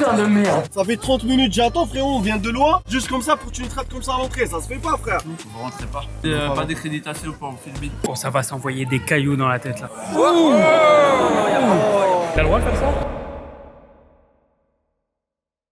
putain de merde. Ça fait 30 minutes, j'attends frérot, on vient de loin. Juste comme ça pour que tu nous traites comme ça à l'entrée, ça se fait pas frère. Vous rentrez pas. Pas d'accréditation pour me filmer. Oh, ça va s'envoyer des cailloux dans la tête là. T'as le droit de faire ça?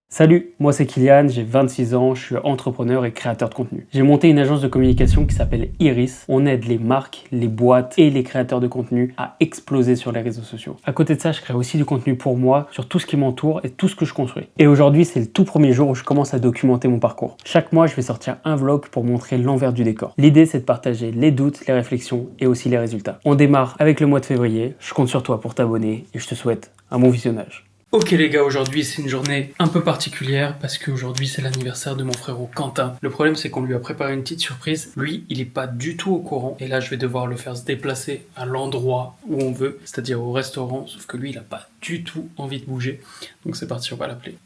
Salut, moi c'est Kylian, j'ai 26 ans, je suis entrepreneur et créateur de contenu. J'ai monté une agence de communication qui s'appelle Iris. On aide les marques, les boîtes et les créateurs de contenu à exploser sur les réseaux sociaux. À côté de ça, je crée aussi du contenu pour moi, sur tout ce qui m'entoure et tout ce que je construis. Et aujourd'hui, c'est le tout premier jour où je commence à documenter mon parcours. Chaque mois, je vais sortir un vlog pour montrer l'envers du décor. L'idée, c'est de partager les doutes, les réflexions et aussi les résultats. On démarre avec le mois de février. Je compte sur toi pour t'abonner et je te souhaite un bon visionnage. Ok les gars, aujourd'hui c'est une journée un peu particulière parce qu'aujourd'hui c'est l'anniversaire de mon frérot Quentin. Le problème c'est qu'on lui a préparé une petite surprise. Lui, il est pas du tout au courant et là je vais devoir le faire se déplacer à l'endroit où on veut, c'est-à-dire au restaurant, sauf que lui il a pas du tout envie de bouger. Donc c'est parti, on va l'appeler.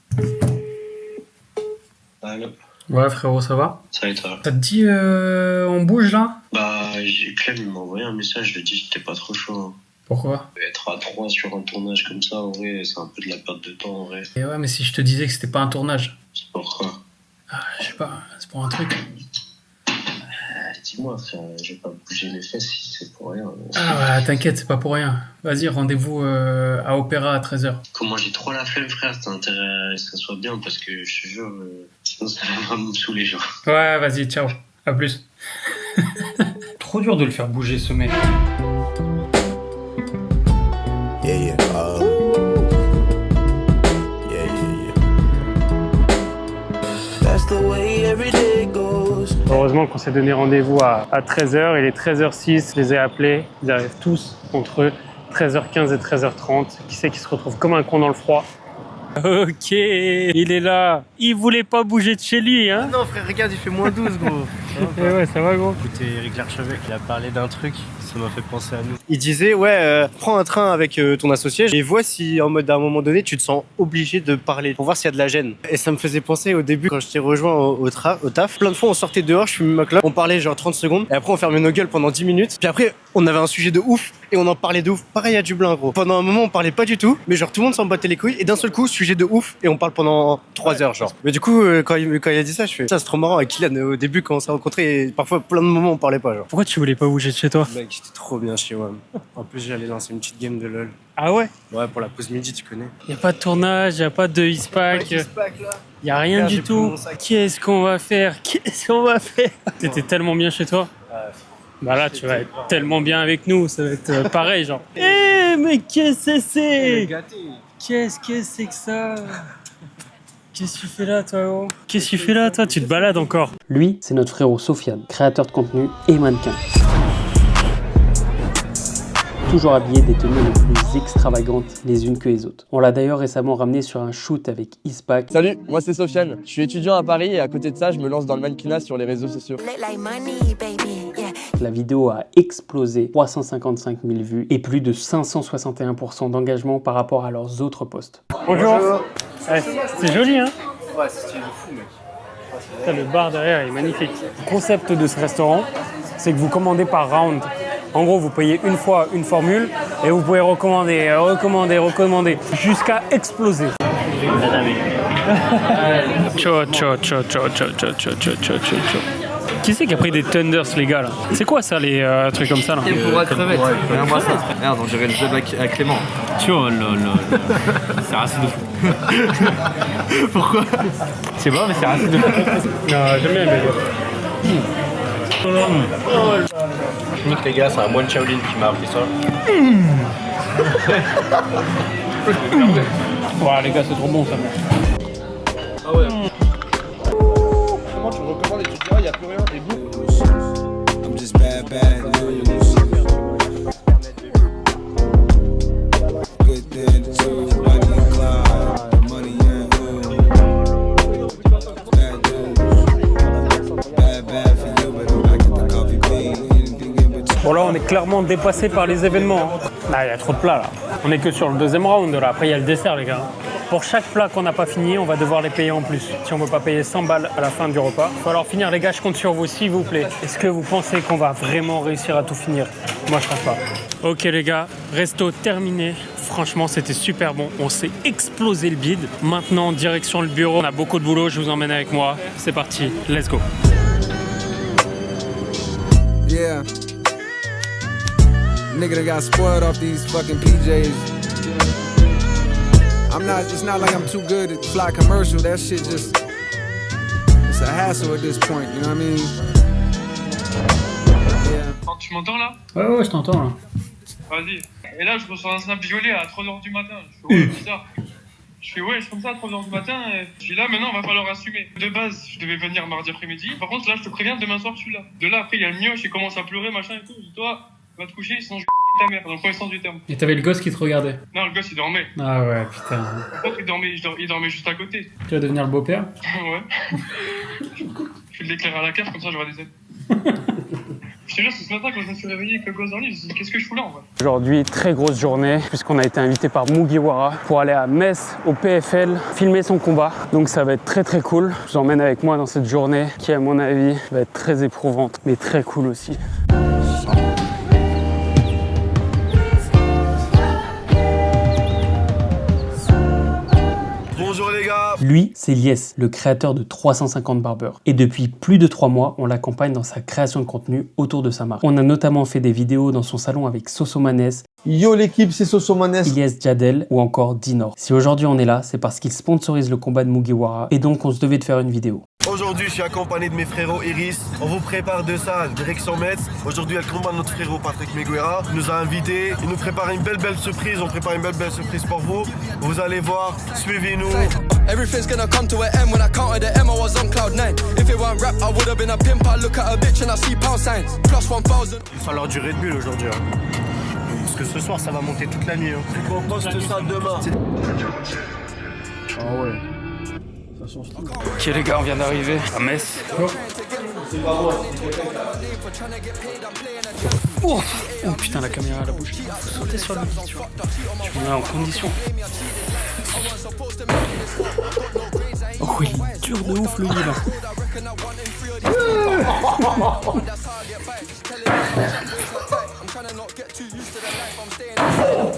Allô. Ouais frérot, ça va? Ça et toi? Ça te dit on bouge là? Bah, Clem m'a envoyé un message, je lui ai dit que t'étais pas trop chaud. Pourquoi? Être à 3 sur un tournage comme ça, en vrai, c'est un peu de la perte de temps, en vrai. Et ouais, mais si je te disais que c'était pas un tournage? C'est pourquoi? Ah, je sais pas, c'est pour un truc. Dis-moi, frère, je vais pas bouger les fesses si c'est pour rien. Ah ouais, t'inquiète, c'est pas pour rien. Vas-y, rendez-vous à Opéra à 13h. Comment j'ai trop la flemme, frère, t'as intérêt à que ça soit bien, parce que je te jure, sinon ça va vraiment me saouler, genre. Ouais, vas-y, ciao, à plus. Trop dur de le faire bouger, ce mec. Yeah. That's the way every day goes. Heureusement qu'on s'est donné rendez-vous à 13h. Il est 13h06, je les ai appelés. Ils arrivent tous entre 13h15 et 13h30. Qui c'est qui se retrouve comme un con dans le froid? Ok, il est là. Il voulait pas bouger de chez lui, hein? Non frère, regarde, il fait moins 12 gros. Et ouais, ça va gros. Écoutez, Eric Larchevêque, il a parlé d'un truc, ça m'a fait penser à nous. Il disait prends un train avec ton associé et vois si en mode à un moment donné tu te sens obligé de parler pour voir s'il y a de la gêne. Et ça me faisait penser au début quand je t'ai rejoint au taf. Plein de fois on sortait dehors, je fumais ma clope, on parlait genre 30 secondes et après on fermait nos gueules pendant 10 minutes. Puis après on avait un sujet de ouf et on en parlait de ouf. Pareil à Dublin gros. Pendant un moment on parlait pas du tout, mais genre tout le monde s'en battait les couilles et d'un seul coup sujet de ouf et on parle pendant 3 heures genre. Mais du coup quand il a dit ça, je fais ça c'est trop marrant avec Kylian au début quand on s'est rencontrés et parfois plein de moments on parlait pas genre. Pourquoi tu voulais pas bouger de chez toi? Mec, j'étais trop bien chez moi. En plus, j'allais lancer une petite game de LoL. Ah ouais? Ouais, pour la pause midi, tu connais. Y a pas de tournage, y a pas de Eastpack. Y a rien du tout. Qu'est-ce qu'on va faire? T'étais tellement bien chez toi? Bah là, tu vas être tellement bien avec nous, ça va être pareil, genre. Eh, mais qu'est-ce que c'est? Qu'est-ce que c'est que ça? Qu'est-ce que tu fais là, toi, oh? Qu'est-ce que tu fais là, toi? Tu te balades encore? Lui, c'est notre frérot Sofiane, créateur de contenu et mannequin. Toujours habillé des tenues les plus extravagantes les unes que les autres. On l'a d'ailleurs récemment ramené sur un shoot avec Eastpack. Salut, moi c'est Sofiane. Je suis étudiant à Paris et à côté de ça, je me lance dans le mannequinat sur les réseaux sociaux. La vidéo a explosé, 355 000 vues et plus de 561% d'engagement par rapport à leurs autres posts. Bonjour. Ouais, c'est joli, hein? Ouais, c'est stylé de fou, mec. Putain, le bar derrière est magnifique. Le concept de ce restaurant, c'est que vous commandez par round. En gros, vous payez une fois une formule et vous pouvez recommander jusqu'à exploser. Qui c'est qui a pris des tenders, les gars là? C'est quoi ça, les trucs comme ça là? Pour la crevette. Regarde-moi ça. Regarde, on dirait le jeu à Clément. C'est raciste de fou. Pourquoi? C'est bon, mais c'est raciste de fou. Non, j'aime bien les Nick les gars, c'est un moine Shaolin qui m'a appris ça. Ouais, les gars, c'est trop bon ça. Ah ouais. Comment tu recommandes et tu te dis, y'a plus rien, t'es bout. I'm just bad news. Good then too. Money and Clyde, money and who? Bad news. Bad for you, but I get the coffee bean. Anything in between. Bon là, on est clairement dépassé par les événements. Hein. Là, il y a trop de plats là. On est que sur le deuxième round là, après il y a le dessert les gars. Pour chaque plat qu'on n'a pas fini, on va devoir les payer en plus. Si on ne veut pas payer 100 balles à la fin du repas. Il faut alors finir les gars, je compte sur vous s'il vous plaît. Est-ce que vous pensez qu'on va vraiment réussir à tout finir? Moi je pense pas. Ok les gars, resto terminé. Franchement c'était super bon, on s'est explosé le bide. Maintenant direction le bureau, on a beaucoup de boulot, je vous emmène avec moi. C'est parti, let's go. Yeah. Nigga that got spoiled off these fucking PJs. It's not like I'm too good at fly commercial. That shit just, it's a hassle at this point, you know what I mean? Yeah. Tu m'entends là? Ouais, je t'entends là. Vas-y. Et là, je reçois un snap violet à 3h du matin. Je fais ouais, bizarre. Je fais ouais, je comme ça à 3h du matin. Et je suis là, maintenant, il va falloir assumer. De base, je devais venir mardi après-midi. Par contre, là, je te préviens, demain soir, je suis là. De là, après, il y a le mioche, il commence à pleurer, machin et tout. Je dis, toi, va te coucher, sinon je ta mère, dans le premier sens du terme. Et t'avais le gosse qui te regardait? Non, le gosse, il dormait. Ah ouais, putain. Par contre, il dormait juste à côté. Tu vas devenir le beau-père? Ouais. Je vais l'éclairer à la cave, comme ça, j'aurai des aides. Je te jure, c'est ce matin quand je me suis réveillé avec le gosse dans le lit, je me suis dit qu'est-ce que je fous là en vrai. Aujourd'hui, très grosse journée, puisqu'on a été invité par Mugiwara pour aller à Metz, au PFL, filmer son combat. Donc ça va être très très cool. Je vous emmène avec moi dans cette journée qui, à mon avis, va être très éprouvante, mais très cool aussi. Bonjour les gars. Lui, c'est Lies, le créateur de 350 barbeurs. Et depuis plus de 3 mois, on l'accompagne dans sa création de contenu autour de sa marque. On a notamment fait des vidéos dans son salon avec Sosomanes, Yo l'équipe, c'est Sosomanes, Ilyes Jadel ou encore Dinor. Si aujourd'hui on est là, c'est parce qu'il sponsorise le combat de Mugiwara et donc on se devait de faire une vidéo. Aujourd'hui, je suis accompagné de mes frérots Iris. On vous prépare de ça, direction Metz. Aujourd'hui, il y a le combat de notre frérot Patrick Meguera. Il nous a invités. Il nous prépare une belle surprise. On prépare une belle surprise pour vous. Vous allez voir, suivez-nous. Everything's gonna come to an end. When I counted the M, I was on cloud 9. If it weren't rap, I would have been a pimp. I look at a bitch and I see pound signs. Plus 1000. Il va falloir du Red Bull aujourd'hui. Parce que ce soir, ça va monter toute la nuit. On poste ça demain. Ah ouais. Ok les gars, on vient d'arriver à Metz. Oh putain, la caméra elle a bougé. Faut sauter sur le lit, tu vois. Je me mets en condition. Oh il est dur de ouf le lit là.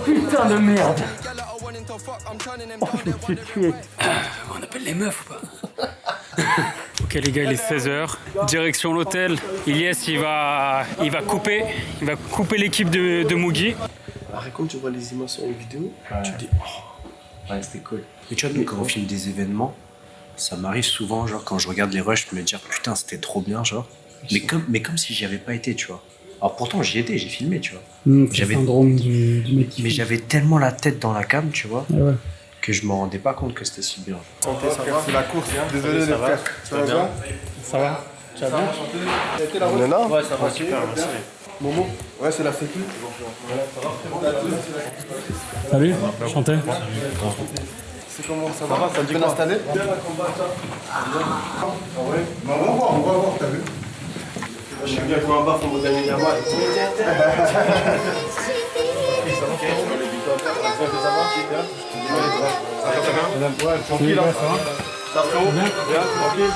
Putain de merde. Oh, je me suis tué. On appelle les meufs ou pas? Ok les gars, il est 16h. Direction l'hôtel. Ilyes, il va couper l'équipe de Mugi. Après, quand tu vois les images sur une vidéo, tu te dis oh, ouais, c'était cool. Et tu vois, nous, quand on filme des événements, ça m'arrive souvent, genre, quand je regarde les rushs, me dire putain, c'était trop bien, genre. Mais comme si j'y avais pas été, tu vois. Alors pourtant, j'y étais, j'ai filmé, tu vois. J'avais le syndrome du mec qui mais j'avais tellement la tête dans la cam, tu vois, ouais. Que je me rendais pas compte que c'était si bien. Santé, ça va. C'est la course, hein. Désolé les frères. Ça va bien? Ça va? Tu vas bien? Ça a été la route? Nana? Ouais, ça va super, merci. Momo? Ouais, c'est la sécu. Salut, enchanté. C'est comment ça va? Ça te dit bien installé? Ah ouais? Bah, on va voir, t'as vu? Je suis venu avec un baf en mode ami normal. Ouais, tranquille, ça va? Ça frérot? Bien, tranquille.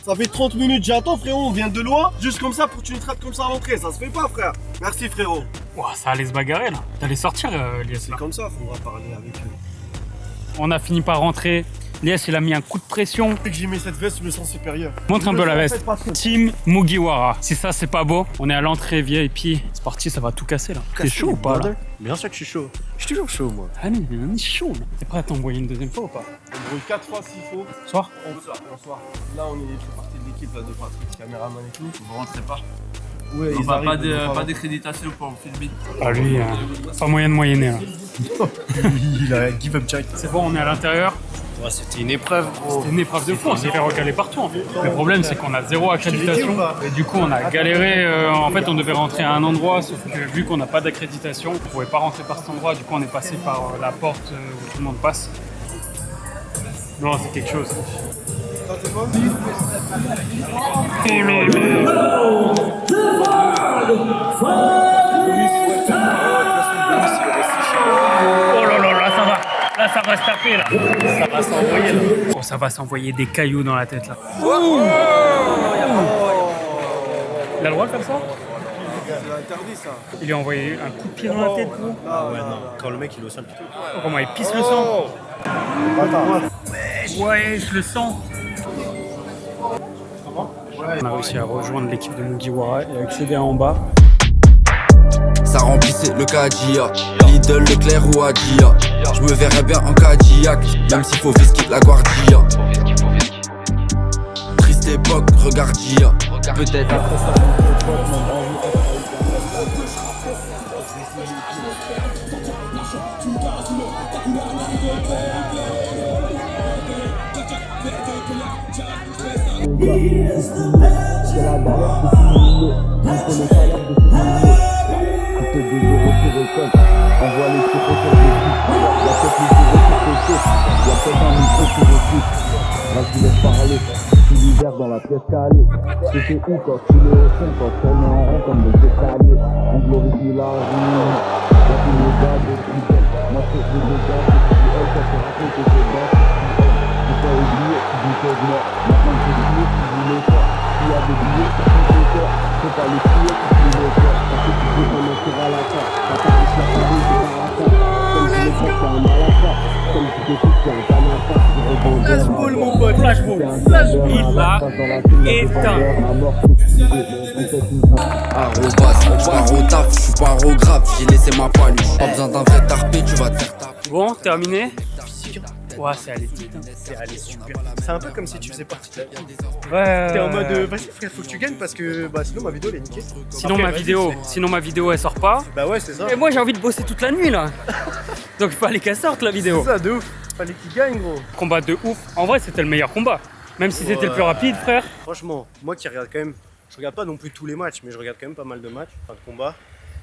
Ça fait 30 minutes, j'attends frérot, on vient de loin, juste comme ça pour que tu nous traites comme ça à l'entrée, ça se fait pas frère. Merci frérot. Ouah, ça allait se bagarrer là. T'allais sortir Lies. C'est comme ça, faudra parler avec eux. On a fini par rentrer. Lies, il a mis un coup de pression. Depuis que j'ai mis cette veste, je me sens supérieur. Montre un peu la veste. Team Mugiwara. Si ça, c'est pas beau, on est à l'entrée VIP. C'est parti, ça va tout casser là. T'es chaud ou pas là? Bien sûr que je suis chaud. Je suis toujours chaud, moi. Ah non, on est chaud là. T'es prêt à t'envoyer une deuxième fois ou pas? On brûle 4 fois s'il faut. Soir? Bonsoir. Là, on est fait partie de l'équipe de Patrick, caméraman et tout. Vous rentrez pas. Ouais, On va pas d'accréditation pour filmer. Ah lui, pas moyen de moyenner là. Il a give up direct. C'est bon, on est à l'intérieur. Ouais, c'était une épreuve, gros. C'était une épreuve de fou, on s'est fait recaler partout en fait. Le problème c'est qu'on a 0 accréditation et du coup on a galéré, en fait on devait rentrer à un endroit sauf que vu qu'on n'a pas d'accréditation, on pouvait pas rentrer par cet endroit, du coup on est passé par la porte où tout le monde passe. Non, c'est quelque chose. Oh là là, là ça va. Là, ça va se taper, là. Ça va s'envoyer, là. Oh, ça va s'envoyer des cailloux dans la tête, là. Il a le droit de faire ça? C'est interdit ça. Il lui a envoyé un coup de pied dans la tête, gros. Ah ouais, non. Quand le mec il est au sol, plutôt. Oh, comment il pisse le sang. Ouais, je le sens. On a réussi à rejoindre l'équipe de Mugiwara et à accéder en bas. Ça remplissait le Kadia, Lidl, Leclerc ou Adia. Je me verrais bien en Cadillac, même s'il faut visquer la Guardia. Triste époque, regarde Gia. Peut-être après ça. On voit les tirs autour de lui. Il y a peut-être les bureaux sur côté. Il y a peut-être un micro qui refuse. Là je vous laisse parler. Tu l'hiver dans la pièce calée. C'était où quand tu es au fond, quand tu tournes en rond comme des escaliers. On glorifie la rue. Y'a tous les gars de Tibet. Moi c'est les deux gars de Tibet. Ça te rappelle que c'est bas. Tu t'as oublié, tu dis que je meurs. Maintenant c'est le pied, tu dis le corps. S'il y a des billets, tu dis le cœur. C'est pas les pieds, tu dis le cœur. Parce que tu dis qu'on est sur à la fin. Flashball, mon pote, flashball. Il l'a éteint. Arrobas, je pars au taf, je suis pas au grave. J'ai laissé ma paluche. Pas besoin d'un vrai tarpé, tu vas te faire taper. Bon, terminé. Ouais, c'est allé vite. C'est allé super. C'est un peu comme si tu faisais partie de la team. Ouais. T'es en mode vas-y frère, faut que tu gagnes parce que bah sinon ma vidéo elle est niquée. Sinon ma vidéo elle sort pas. Bah ouais, c'est ça. Et moi j'ai envie de bosser toute la nuit là. Donc il fallait qu'elle sorte la vidéo. C'est ça, de ouf. Fallait qu'il gagne, gros. Combat de ouf. En vrai, c'était le meilleur combat. Même si c'était le plus rapide, frère. Franchement, moi qui regarde quand même, je regarde pas non plus tous les matchs, mais je regarde quand même pas mal de matchs, enfin de combats.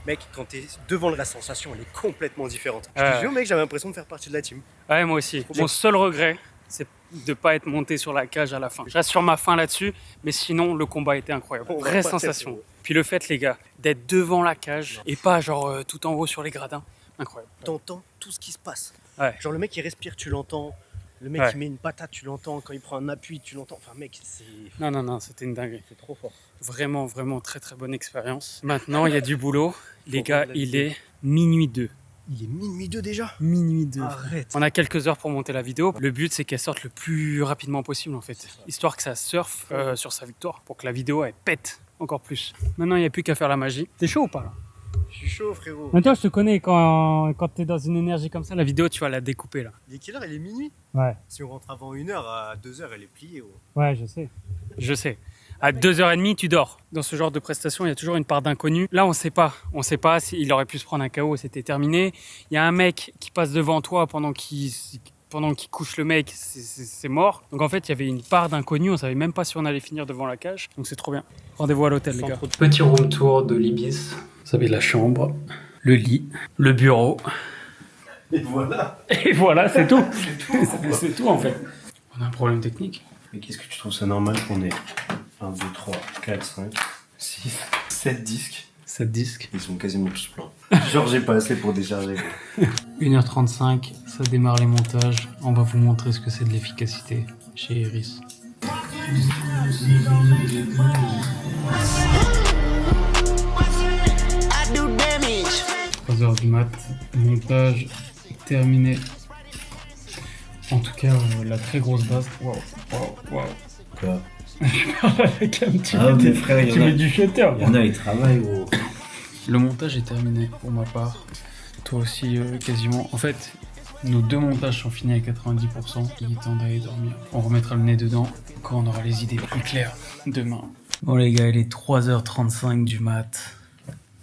Mec, quand t'es devant la sensation, elle est complètement différente. Je te jure, mec, j'avais l'impression de faire partie de la team. Ouais, moi aussi. Mon seul regret, c'est de pas être monté sur la cage à la fin. Je reste sur ma fin là-dessus, mais sinon, le combat était incroyable. Vraie sensation. Puis le fait, les gars, d'être devant la cage et pas genre tout en haut sur les gradins, incroyable. T'entends tout ce qui se passe. Ouais. Genre le mec il respire, tu l'entends. Le mec il met une patate, tu l'entends. Quand il prend un appui, tu l'entends. Enfin mec, c'est... Non, c'était une dinguerie. C'est trop fort. Vraiment, vraiment très très bonne expérience. Maintenant, il y a du boulot. Les gars, il est minuit 2. Il est minuit 2 déjà? Minuit 2. Arrête. On a quelques heures pour monter la vidéo. Le but, c'est qu'elle sorte le plus rapidement possible en fait. Histoire que ça surfe sur sa victoire pour que la vidéo, elle pète encore plus. Maintenant, il n'y a plus qu'à faire la magie. T'es chaud ou pas là? Je suis chaud, frérot. Maintenant, je te connais, quand t'es dans une énergie comme ça, la vidéo, tu vas la découper là. Il est quelle heure? Il est minuit? Ouais. Si on rentre avant 1h, à 2h, elle est pliée. Gros. Ouais, je sais. Je sais. À 2h30, tu dors. Dans ce genre de prestation, il y a toujours une part d'inconnu. Là, on sait pas. On sait pas s'il aurait pu se prendre un KO, c'était terminé. Il y a un mec qui passe devant toi pendant qu'il couche le mec, c'est mort. Donc en fait, il y avait une part d'inconnu. On savait même pas si on allait finir devant la cage. Donc c'est trop bien. Rendez-vous à l'hôtel, les gars. Petit room tour de l'Ibis. Vous avez la chambre, le lit, le bureau. Et voilà. Et voilà, c'est tout. C'est tout en fait. On a un problème technique. Mais qu'est-ce que tu trouves ça normal qu'on ait 1, 2, 3, 4, 5, 6, 7 disques? 7 disques. Ils sont quasiment tous pleins. Genre j'ai pas assez pour décharger. 1h35, ça démarre les montages. On va vous montrer ce que c'est de l'efficacité chez Iris. 3h du mat, montage terminé. En tout cas, la très grosse base. Waouh. Quoi? Je parle avec un petit mes frères, tu mets du shutter. Il y en a, ils travaillent, gros. Le montage est terminé pour ma part. Toi aussi, quasiment. En fait, nos 2 montages sont finis à 90%. Il est temps d'aller dormir. On remettra le nez dedans quand on aura les idées plus claires demain. Bon les gars, il est 3h35 du mat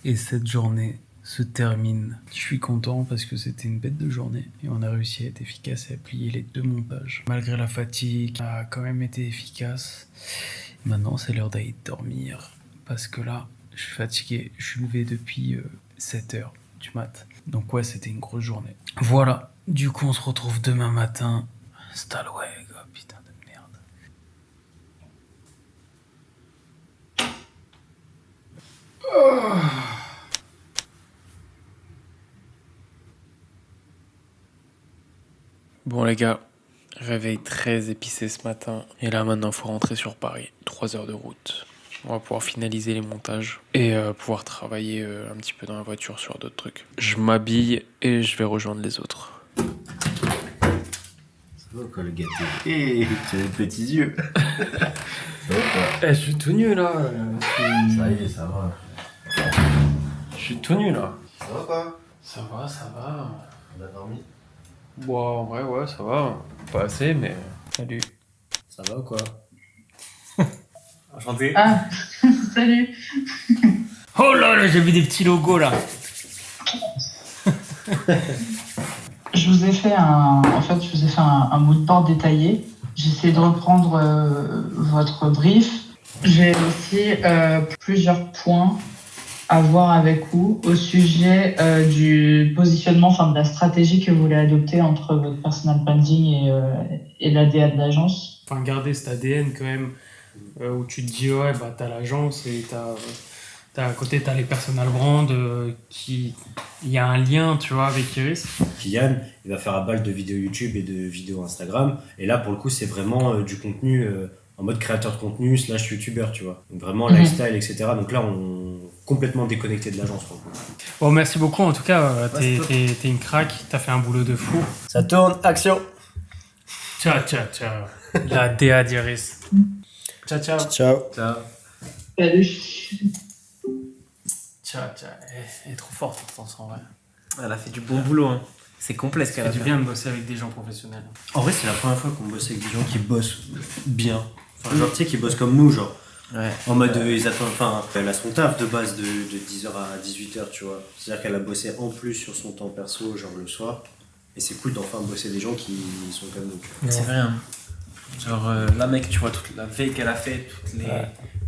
et cette journée se termine. Je suis content parce que c'était une bête de journée et on a réussi à être efficace et à plier les 2 montages. Malgré la fatigue, on a quand même été efficace. Maintenant c'est l'heure d'aller dormir parce que là je suis fatigué, je suis levé depuis 7h du mat. Donc ouais, c'était une grosse journée. Voilà, du coup on se retrouve demain matin. Stalweg, oh putain de merde. Bon les gars, réveil très épicé ce matin. Et là maintenant faut rentrer sur Paris. 3 heures de route. On va pouvoir finaliser les montages et pouvoir travailler un petit peu dans la voiture sur d'autres trucs. Je m'habille et je vais rejoindre les autres. Ça va quoi le gâteau? Eh, tu as des petits yeux. Ça va quoi? Je suis tout nu là. Ça y est, ça va. Je suis tout nu là. Ça va quoi? Ça va, ça va. On a dormi? Bon, en vrai, ouais, ça va. Pas assez, mais. Salut. Ça va ou quoi? Enchanté. Ah, salut. Oh là, j'ai vu des petits logos là. Je vous ai fait un moodboard détaillé. J'essaie de reprendre votre brief. J'ai aussi plusieurs points à voir avec vous au sujet du positionnement, enfin de la stratégie que vous voulez adopter entre votre personal branding et l'ADN de l'agence. Enfin, garder cet ADN quand même, où tu te dis, ouais, bah t'as l'agence et à côté t'as les personal brands, il y a un lien, tu vois, avec Iris. Kylian, il va faire à balle de vidéos YouTube et de vidéos Instagram. Et là, pour le coup, c'est vraiment du contenu en mode créateur de contenu / youtubeur, tu vois. Donc vraiment lifestyle, etc. Donc là, on est complètement déconnecté de l'agence, pour le coup. Bon, merci beaucoup, en tout cas, t'es une crack, t'as fait un boulot de fou. Ça tourne, action. Ciao. La DA d'Iris. Ciao. Ciao. Salut. Ciao. Elle est trop forte, pourtant, en vrai. Elle a fait du bon boulot, hein. C'est complexe Ça fait du bien de bosser avec des gens professionnels. En vrai, c'est la première fois qu'on bosse avec des gens qui bossent bien. Enfin, genre, tu sais, qui bossent comme nous, genre. Ouais. En mode, ils attendent, enfin, elle a son taf de base de 10h à 18h, tu vois. C'est-à-dire qu'elle a bossé en plus sur son temps perso, genre le soir. Et c'est cool d'enfin bosser des gens qui sont comme nous. Ouais. C'est vrai, hein. Genre, là, mec, tu vois toute la veille qu'elle a fait, toutes les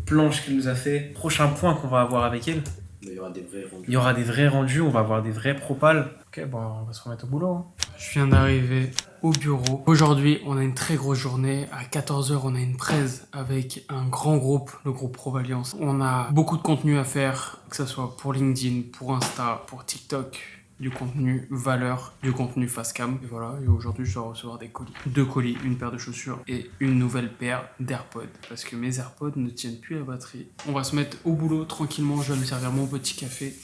planches qu'elle nous a fait. Prochain point qu'on va avoir avec elle. Il y aura des vrais rendus. Il y aura des vrais rendus, on va avoir des vrais propals. Ok, bon, on va se remettre au boulot. Je viens d'arriver au bureau. Aujourd'hui, on a une très grosse journée. À 14h, on a une presse avec un grand groupe, le groupe Provalliance. On a beaucoup de contenu à faire, que ce soit pour LinkedIn, pour Insta, pour TikTok. Du contenu valeur, du contenu face cam. Et voilà, et aujourd'hui, je dois recevoir des colis. 2 colis, une paire de chaussures et une nouvelle paire d'AirPods. Parce que mes AirPods ne tiennent plus la batterie. On va se mettre au boulot tranquillement. Je vais me servir mon petit café.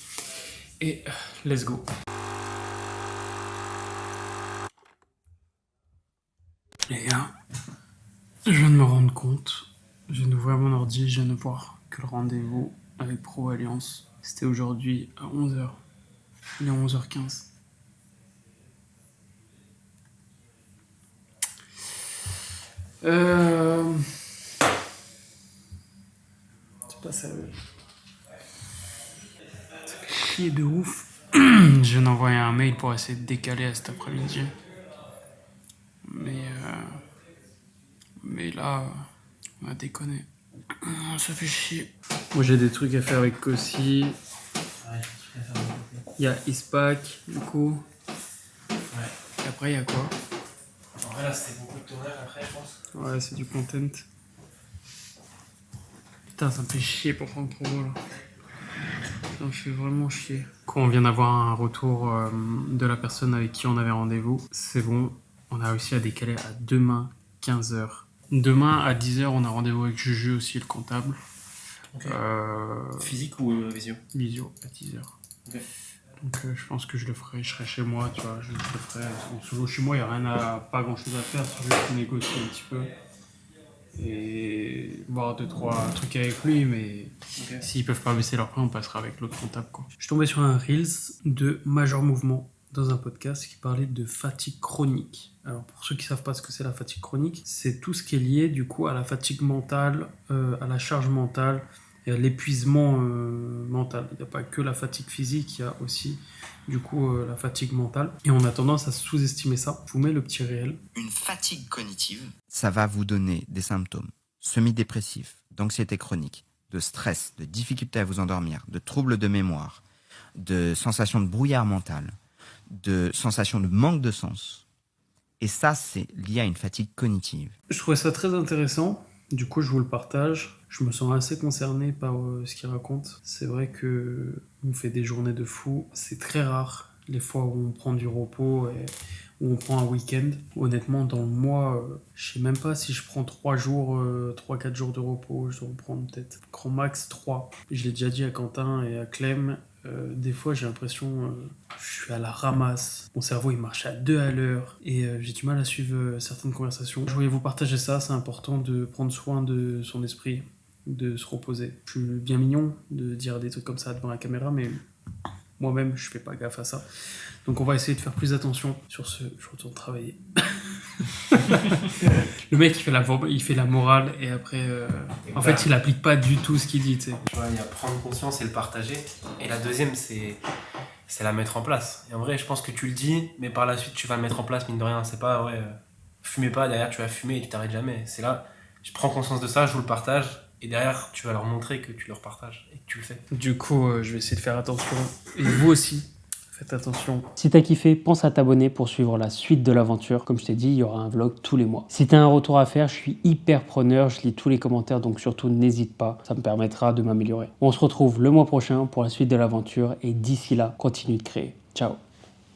Et let's go. Les gars, je viens de me rendre compte. Je viens d'ouvrir mon ordi, je viens de voir que le rendez-vous avec Pro Alliance, c'était aujourd'hui à 11h. Il est 11h15. C'est pas sérieux. Ça fait chier de ouf. Je viens d'envoyer un mail pour essayer de décaler à cet après-midi. Mais là, on va déconner. Ça fait chier. Moi j'ai des trucs à faire avec Kossi. Il y a Ispac, du coup. Ouais. Et après, il y a quoi? En vrai, là, c'était beaucoup de tournage après, je pense. Ouais, c'est du content. Putain, ça me fait chier pour prendre promo là. Ça me fait vraiment chier. Quand on vient d'avoir un retour de la personne avec qui on avait rendez-vous, c'est bon, on a réussi à décaler à demain 15h. Demain à 10h, on a rendez-vous avec Juju aussi, le comptable. Okay. Physique ou visio? Visio, à 10h. Okay. Donc je pense que je le ferai, je serai chez moi, tu vois, je le ferai. En solo chez moi, il n'y a rien pas grand chose à faire, c'est juste négocier un petit peu. Et voir 2-3 trucs avec lui, mais s'ils peuvent pas baisser leur prix, on passera avec l'autre comptable, quoi. Je suis tombé sur un Reels de Major Mouvement dans un podcast qui parlait de fatigue chronique. Alors pour ceux qui ne savent pas ce que c'est la fatigue chronique, c'est tout ce qui est lié du coup à la fatigue mentale, à la charge mentale et à l'épuisement mental. Il n'y a pas que la fatigue physique, il y a aussi du coup la fatigue mentale. Et on a tendance à sous-estimer ça. Je vous mets le petit réel. Une fatigue cognitive, ça va vous donner des symptômes semi-dépressifs, d'anxiété chronique, de stress, de difficulté à vous endormir, de troubles de mémoire, de sensations de brouillard mental, de sensations de manque de sens. Et ça, c'est lié à une fatigue cognitive. Je trouvais ça très intéressant. Du coup, je vous le partage. Je me sens assez concerné par ce qu'il raconte. C'est vrai que on fait des journées de fou. C'est très rare les fois où on prend du repos et où on prend un week-end. Honnêtement, dans le mois, je sais même pas si je prends 3-4 jours de repos. Je dois en prendre peut-être grand max 3. Je l'ai déjà dit à Quentin et à Clem. Des fois, j'ai l'impression je suis à la ramasse. Mon cerveau, il marche à 2 à l'heure et j'ai du mal à suivre certaines conversations. Je voulais vous partager ça. C'est important de prendre soin de son esprit, de se reposer. Je suis bien mignon de dire des trucs comme ça devant la caméra, mais moi-même, je fais pas gaffe à ça. Donc, on va essayer de faire plus attention. Sur ce, je retourne travailler. Le mec, il fait la morale et après, en fait, il applique pas du tout ce qu'il dit. Tu sais. Tu vois, il y a prendre conscience et le partager. Et la deuxième, c'est la mettre en place. Et en vrai, je pense que tu le dis, mais par la suite, tu vas le mettre en place, mine de rien. C'est pas, fumez pas, derrière, tu vas fumer et tu t'arrêtes jamais. C'est là, je prends conscience de ça, je vous le partage. Et derrière, tu vas leur montrer que tu leur partages et que tu le fais. Du coup, je vais essayer de faire attention. Et vous aussi, faites attention. Si t'as kiffé, pense à t'abonner pour suivre la suite de l'aventure. Comme je t'ai dit, il y aura un vlog tous les mois. Si t'as un retour à faire, je suis hyper preneur. Je lis tous les commentaires, donc surtout n'hésite pas. Ça me permettra de m'améliorer. On se retrouve le mois prochain pour la suite de l'aventure. Et d'ici là, continue de créer. Ciao.